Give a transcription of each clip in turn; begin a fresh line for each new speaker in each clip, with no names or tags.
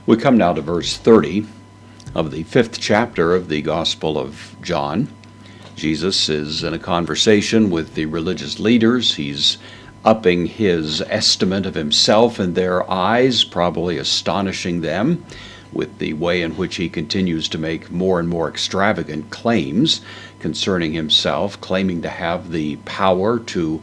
We come now to verse 30 of the 5th chapter of the Gospel of John. Jesus is in a conversation with the religious leaders. He's upping his estimate of himself in their eyes, probably astonishing them with the way in which he continues to make more and more extravagant claims concerning himself, claiming to have the power to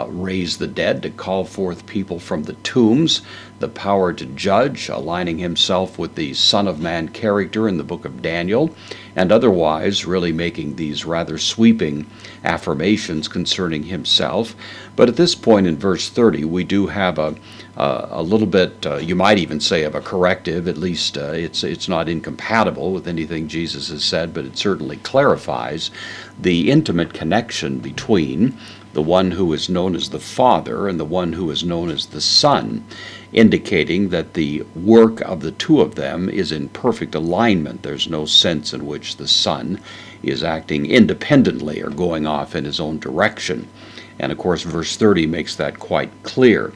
raise the dead, to call forth people from the tombs, the power to judge, aligning himself with the Son of Man character in the book of Daniel, and otherwise really making these rather sweeping affirmations concerning himself. But at this point in verse 30, we do have a little bit, you might even say, of a corrective. At least it's not incompatible with anything Jesus has said, but it certainly clarifies the intimate connection between the one who is known as the Father and the one who is known as the Son, indicating that the work of the two of them is in perfect alignment. There's no sense in which the Son is acting independently or going off in his own direction. And of course, verse 30 makes that quite clear.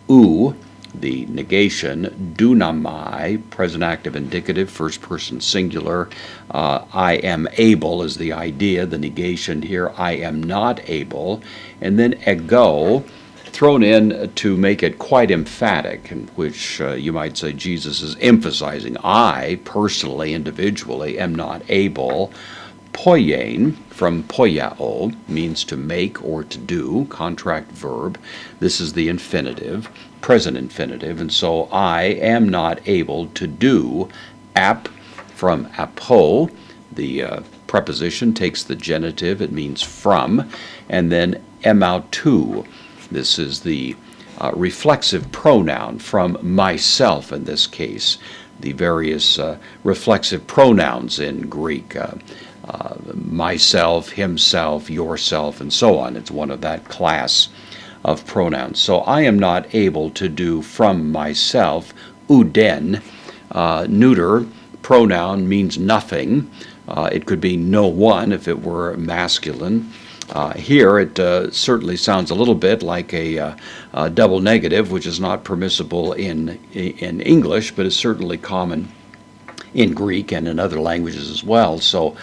U, the negation, dunamai, present active indicative, first person singular. I am able is the idea, the negation here, I am not able. And then ego, thrown in to make it quite emphatic, in which you might say Jesus is emphasizing, I personally, individually, am not able. Poiein, from poiao, means to make or to do, contract verb. This is the infinitive, present infinitive, and so I am not able to do. Ap, from apo, the preposition takes the genitive, it means from, and then emautu. This is the reflexive pronoun, from myself in this case. The various reflexive pronouns in Greek, myself, himself, yourself, and so on. It's one of that class of pronouns. So I am not able to do from myself. Uden, neuter pronoun, means nothing. It could be no one if it were masculine. Here it certainly sounds a little bit like a double negative, which is not permissible in English, but is certainly common in Greek and in other languages as well. So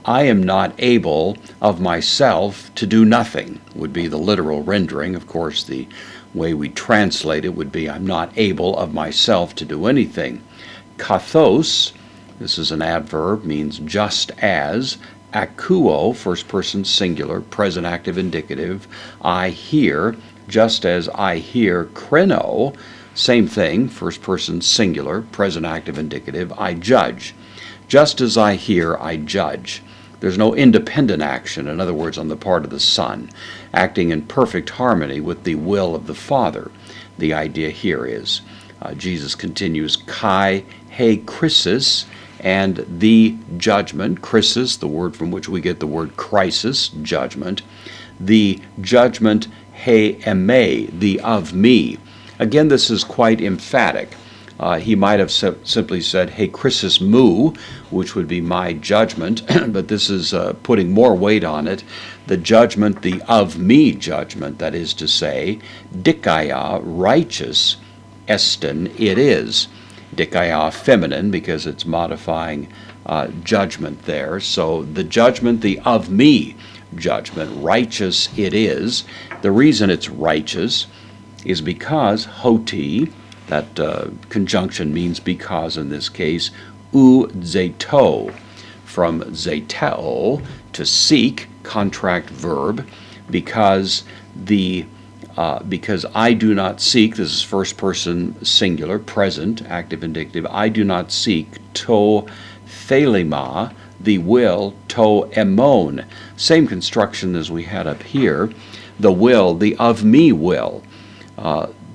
I am not able of myself to do nothing would be the literal rendering. Of course, the way we translate it would be I'm not able of myself to do anything. Kathos, this is an adverb, means just as. Akuo, first person singular, present active indicative. I hear, just as I hear. Kreno, same thing, first person singular, present active indicative. I judge. Just as I hear, I judge. There's no independent action, in other words, on the part of the Son, acting in perfect harmony with the will of the Father. The idea here is, Jesus continues, kai he krisis, and the judgment, krisis, the word from which we get the word crisis, judgment, the judgment he eme, the of me. Again, this is quite emphatic. He might have simply said, hey, krisis mu, which would be my judgment, but this is putting more weight on it. The judgment, the of me judgment, that is to say, dikaya, righteous, estin, it is. Dikaya, feminine, because it's modifying judgment there. So the judgment, the of me judgment, righteous it is. The reason it's righteous is because hoti, that conjunction means because in this case, u zeto, from zeteo, to seek, contract verb, because I do not seek, this is first person singular, present, active indicative, I do not seek to thelema, the will, to emon. Same construction as we had up here, the will, the of me will.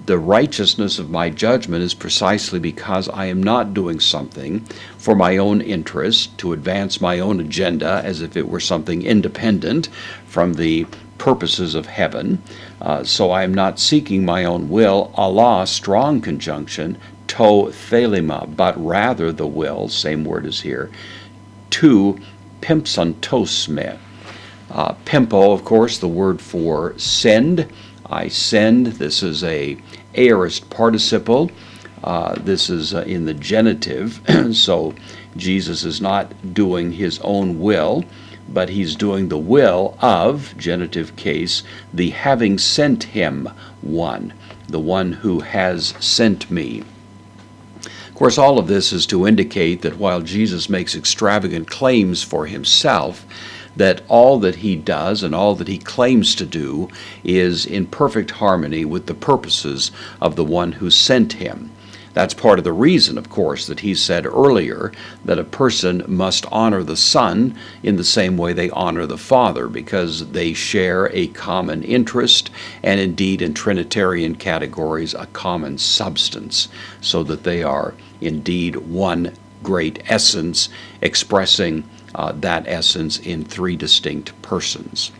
The righteousness of my judgment is precisely because I am not doing something for my own interest, to advance my own agenda as if it were something independent from the purposes of heaven. So I am not seeking my own will, Allah, strong conjunction, to thelema, but rather the will, same word as here, to pimpsantosme. Pimpo, of course, the word for send. I send. This is a aorist participle. This is in the genitive, so Jesus is not doing his own will, but he's doing the will of, genitive case, the having sent him one, the one who has sent me. Of course, all of this is to indicate that while Jesus makes extravagant claims for himself, that all that he does and all that he claims to do is in perfect harmony with the purposes of the one who sent him. That's part of the reason, of course, that he said earlier that a person must honor the Son in the same way they honor the Father, because they share a common interest and indeed in Trinitarian categories a common substance, so that they are indeed one great essence expressing that essence in three distinct persons.